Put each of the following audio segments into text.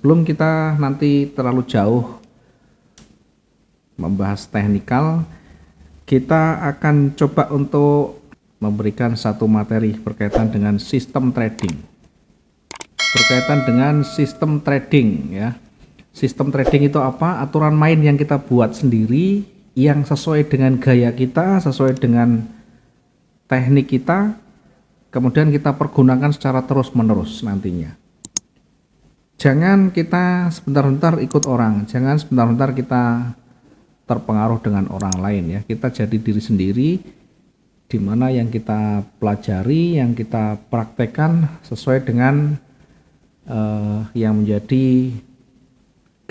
Sebelum kita nanti terlalu jauh membahas teknikal, kita akan coba untuk memberikan satu materi berkaitan dengan sistem trading. Berkaitan dengan sistem trading ya. Sistem trading itu apa? Aturan main yang kita buat sendiri yang sesuai dengan gaya kita, sesuai dengan teknik kita, kemudian kita pergunakan secara terus-menerus nantinya. Jangan kita sebentar-bentar ikut orang, jangan sebentar-bentar kita terpengaruh dengan orang lain ya. Kita jadi diri sendiri, di mana yang kita pelajari, yang kita praktekkan sesuai dengan yang menjadi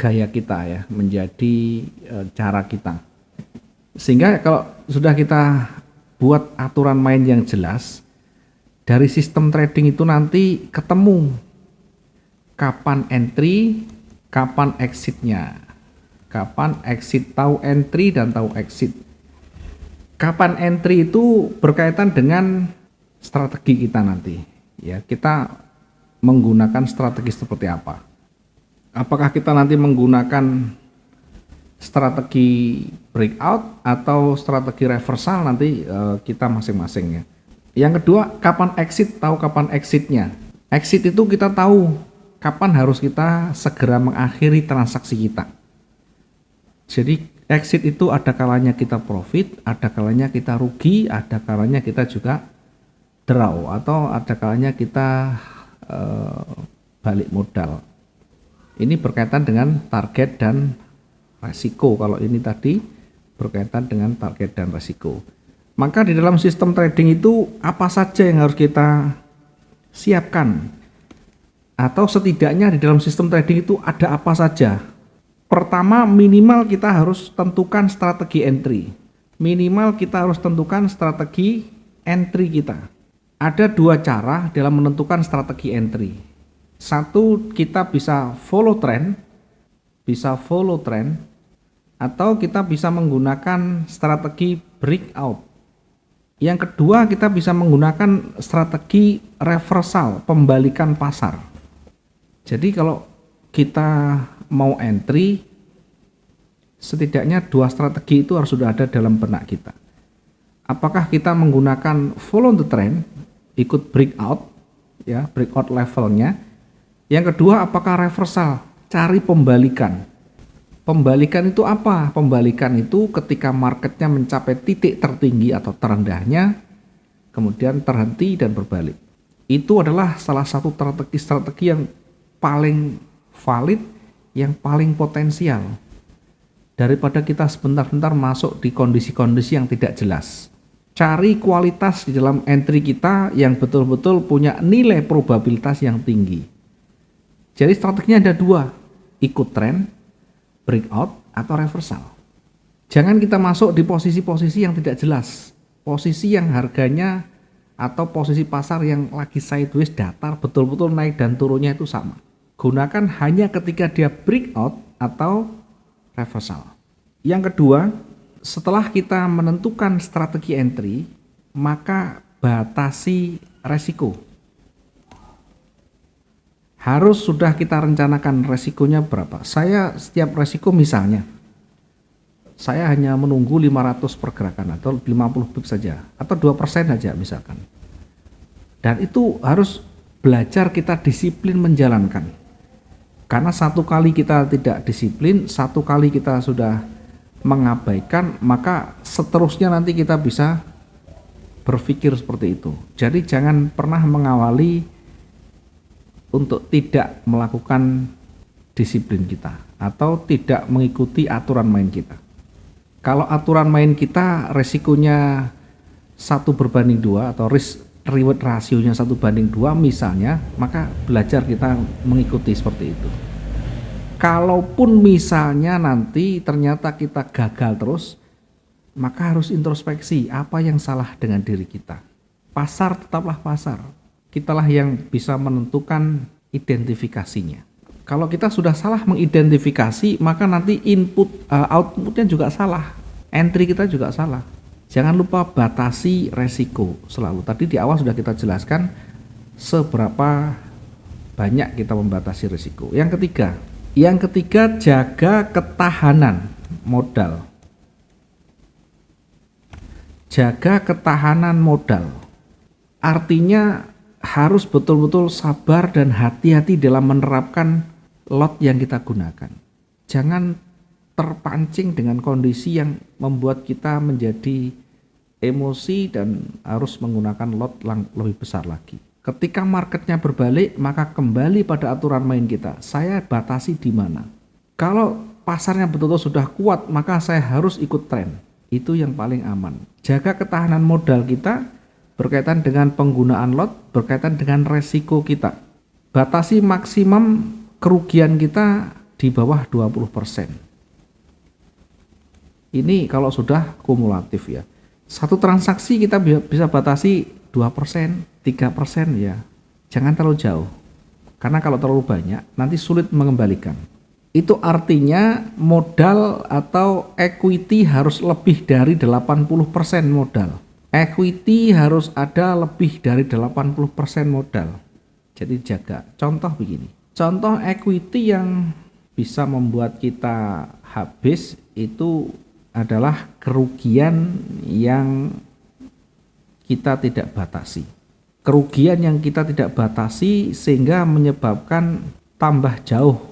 gaya kita ya, menjadi cara kita. Sehingga kalau sudah kita buat aturan main yang jelas, dari sistem trading itu nanti ketemu kapan entry, kapan exitnya. Kapan exit, tahu entry dan tahu exit. Kapan entry itu berkaitan dengan strategi kita nanti. Ya, kita menggunakan strategi seperti apa? Apakah kita nanti menggunakan strategi breakout atau strategi reversal, nanti kita masing-masing ya. Yang kedua, kapan exit, tahu kapan exitnya. Exit itu kita tahu kapan harus kita segera mengakhiri transaksi kita. Jadi exit itu ada kalanya kita profit, ada kalanya kita rugi, ada kalanya kita juga draw, atau ada kalanya kita balik modal. Ini berkaitan dengan target dan resiko. Kalau ini tadi berkaitan dengan target dan resiko. Maka di dalam sistem trading itu apa saja yang harus kita siapkan? Atau setidaknya di dalam sistem trading itu ada apa saja? Pertama, minimal kita harus tentukan strategi entry. Minimal kita harus tentukan strategi entry kita. Ada dua cara dalam menentukan strategi entry. Satu, kita bisa follow trend, atau kita bisa menggunakan strategi breakout. Yang kedua, kita bisa menggunakan strategi reversal, pembalikan pasar. Jadi kalau kita mau entry, setidaknya dua strategi itu harus sudah ada dalam benak kita. Apakah kita menggunakan follow the trend, ikut breakout, ya breakout levelnya. Yang kedua, apakah reversal, cari pembalikan. Pembalikan itu apa? Pembalikan itu ketika marketnya mencapai titik tertinggi atau terendahnya, kemudian terhenti dan berbalik. Itu adalah salah satu strategi yang paling valid, yang paling potensial daripada kita sebentar-bentar masuk di kondisi-kondisi yang tidak jelas. Cari kualitas di dalam entry kita yang betul-betul punya nilai probabilitas yang tinggi. Jadi strateginya ada dua, ikut tren, breakout atau reversal. Jangan kita masuk di posisi-posisi yang tidak jelas, posisi yang harganya atau posisi pasar yang lagi sideways datar, betul-betul naik dan turunnya itu sama. Gunakan hanya ketika dia breakout atau reversal. Yang kedua, setelah kita menentukan strategi entry, maka batasi resiko. Harus sudah kita rencanakan resikonya berapa. Saya setiap resiko misalnya, saya hanya menunggu 500 pergerakan atau 50 pip saja, atau 2% saja misalkan. Dan itu harus belajar kita disiplin menjalankan. Karena satu kali kita tidak disiplin, satu kali kita sudah mengabaikan, maka seterusnya nanti kita bisa berpikir seperti itu. Jadi jangan pernah mengawali untuk tidak melakukan disiplin kita atau tidak mengikuti aturan main kita. Kalau aturan main kita resikonya 1:2 atau risk reward rasionya 1:2 misalnya, maka belajar kita mengikuti seperti itu. Kalaupun misalnya nanti ternyata kita gagal terus, maka harus introspeksi apa yang salah dengan diri kita. Pasar tetaplah pasar, kitalah yang bisa menentukan identifikasinya. Kalau kita sudah salah mengidentifikasi, maka nanti outputnya juga salah, entry kita juga salah. Jangan lupa batasi resiko selalu. Tadi di awal sudah kita jelaskan seberapa banyak kita membatasi risiko. Yang ketiga jaga ketahanan modal. Jaga ketahanan modal. Artinya harus betul-betul sabar dan hati-hati dalam menerapkan lot yang kita gunakan. Jangan terpancing dengan kondisi yang membuat kita menjadi emosi dan harus menggunakan lot lebih besar lagi. Ketika marketnya berbalik, maka kembali pada aturan main kita. Saya batasi di mana? Kalau pasarnya betul-betul sudah kuat, maka saya harus ikut tren. Itu yang paling aman. Jaga ketahanan modal kita berkaitan dengan penggunaan lot, berkaitan dengan resiko kita. Batasi maksimum kerugian kita di bawah 20%. Ini kalau sudah kumulatif ya. Satu transaksi kita bisa batasi 2%, 3% ya. Jangan terlalu jauh. Karena kalau terlalu banyak nanti sulit mengembalikan. Itu artinya modal atau equity harus lebih dari 80% modal. Equity harus ada lebih dari 80% modal. Jadi jaga. Contoh begini. Contoh equity yang bisa membuat kita habis itu adalah kerugian yang kita tidak batasi. Kerugian yang kita tidak batasi sehingga menyebabkan tambah jauh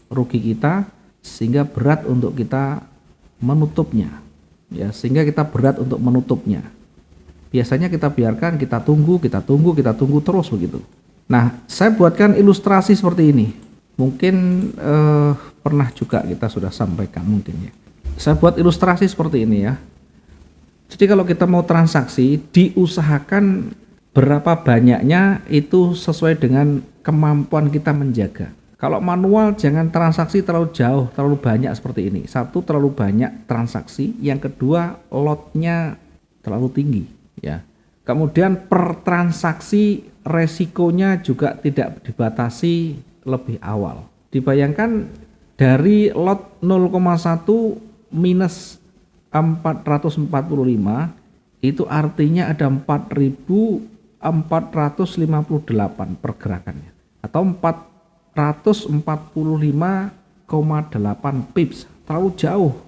rugi kita, sehingga berat untuk kita menutupnya. Ya, sehingga kita berat untuk menutupnya. Biasanya kita biarkan, kita tunggu terus begitu. Nah, saya buatkan ilustrasi seperti ini. Mungkin pernah juga kita sudah sampaikan mungkin ya. Saya buat ilustrasi seperti ini ya. Jadi kalau kita mau transaksi, diusahakan berapa banyaknya itu sesuai dengan kemampuan kita menjaga. Kalau manual jangan transaksi terlalu jauh, terlalu banyak seperti ini. Satu, terlalu banyak transaksi. Yang kedua, lotnya terlalu tinggi ya. Kemudian per transaksi resikonya juga tidak dibatasi lebih awal. Dibayangkan dari lot 0,1 minus 445 itu artinya ada 4.458 pergerakannya atau 445,8 pips, terlalu jauh.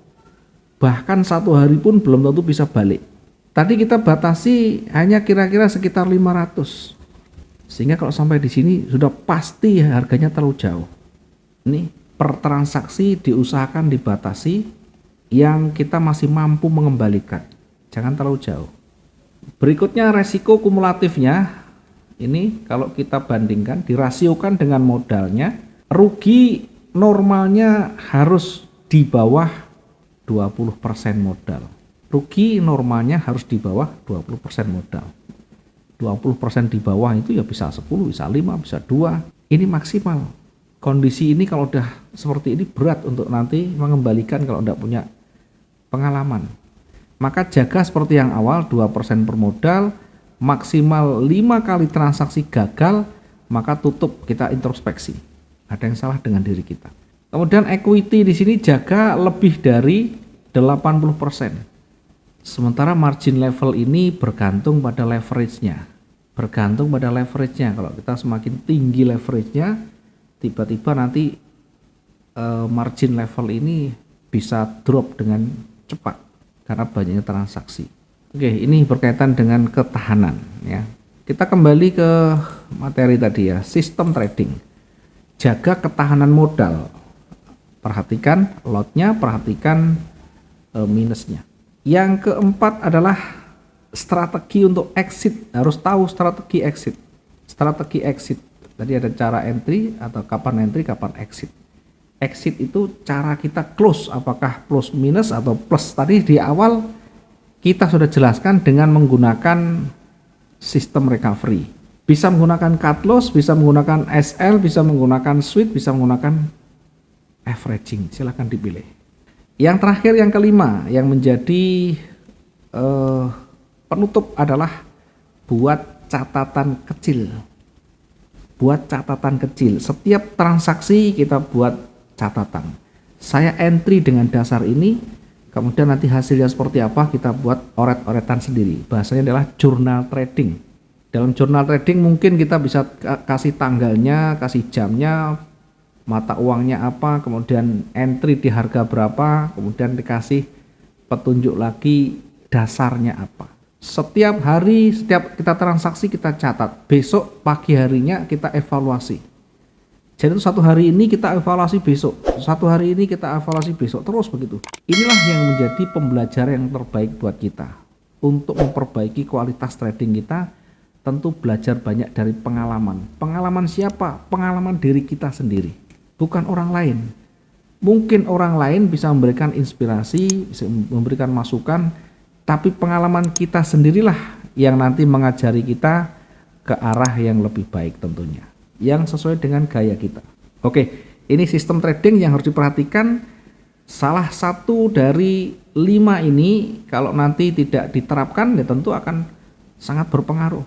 Bahkan satu hari pun belum tentu bisa balik. Tadi kita batasi hanya kira-kira sekitar 500. Sehingga kalau sampai di sini sudah pasti harganya terlalu jauh. Ini per transaksi diusahakan dibatasi yang kita masih mampu mengembalikan. Jangan terlalu jauh. Berikutnya resiko kumulatifnya. Ini kalau kita bandingkan, dirasiokan dengan modalnya, rugi normalnya harus di bawah 20% modal. Rugi normalnya harus di bawah 20% modal. 20% di bawah itu ya bisa 10, bisa 5, bisa 2. Ini maksimal. Kondisi ini kalau udah seperti ini berat untuk nanti mengembalikan kalau tidak punya pengalaman. Maka jaga seperti yang awal, 2% per modal, maksimal 5 kali transaksi gagal, maka tutup, kita introspeksi. Ada yang salah dengan diri kita. Kemudian equity di sini jaga lebih dari 80%. Sementara margin level ini bergantung pada leverage-nya. Bergantung pada leverage-nya. Kalau kita semakin tinggi leverage-nya, tiba-tiba nanti margin level ini bisa drop dengan cepat karena banyaknya transaksi. Oke, ini berkaitan dengan ketahanan ya. Kita kembali ke materi tadi ya, sistem trading. Jaga ketahanan modal. Perhatikan lotnya, perhatikan minusnya. Yang keempat adalah strategi untuk exit. Harus tahu strategi exit. Strategi exit. Tadi ada cara entry atau kapan entry, kapan exit. Exit itu cara kita close, apakah plus minus atau plus. Tadi di awal kita sudah jelaskan dengan menggunakan sistem recovery. Bisa menggunakan cut loss, bisa menggunakan SL, bisa menggunakan sweep, bisa menggunakan averaging. Silahkan dipilih. Yang terakhir, yang kelima, yang menjadi penutup adalah buat catatan kecil. Buat catatan kecil. Setiap transaksi kita buat catatan. Saya entry dengan dasar ini. Kemudian nanti hasilnya seperti apa kita buat oret-oretan sendiri. Bahasanya adalah journal trading. Dalam jurnal trading mungkin kita bisa kasih tanggalnya, kasih jamnya, mata uangnya apa, kemudian entry di harga berapa, kemudian dikasih petunjuk lagi dasarnya apa. Setiap hari, setiap kita transaksi kita catat, besok pagi harinya kita evaluasi. Jadi itu satu hari ini kita evaluasi besok, satu hari ini kita evaluasi besok, terus begitu. Inilah yang menjadi pembelajaran yang terbaik buat kita. Untuk memperbaiki kualitas trading kita, tentu belajar banyak dari pengalaman. Pengalaman siapa? Pengalaman diri kita sendiri, bukan orang lain. Mungkin orang lain bisa memberikan inspirasi, bisa memberikan masukan, tapi pengalaman kita sendirilah yang nanti mengajari kita ke arah yang lebih baik tentunya, yang sesuai dengan gaya kita. Oke, ini sistem trading yang harus diperhatikan. Salah satu dari 5 ini kalau nanti tidak diterapkan ya tentu akan sangat berpengaruh.